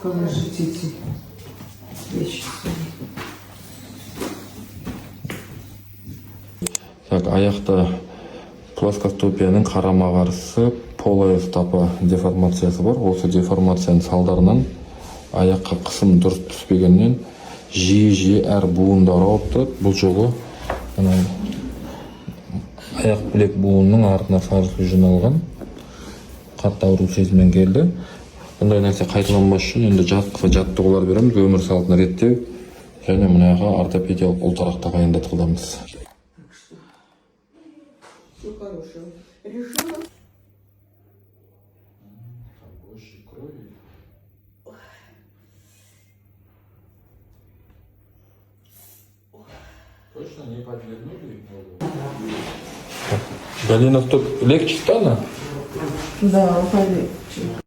Положить эти вещи. Так, аяқта плоскостопияның қарама-қарсы полиэстапы деформациясы бар. Осы деформацияның салдарынан аяққа қысым дұрыс түспегеннен жиі әр буындар ауырып тұрады. Бұл жолы аяқ білек буынының артына сарысы жиналған, қатты ауру сезіммен келді. Бұндай нәрсе қайталанбас үшін енді жаттығулар береміз, өмір салтын реттеу және мынаға ортопедиялық ұлтарақ тағайындатқыламыз. Все хорошее. Решила. Больше крови. Точно не подвернули? Галина, стоп, легче стало? Да, полегче.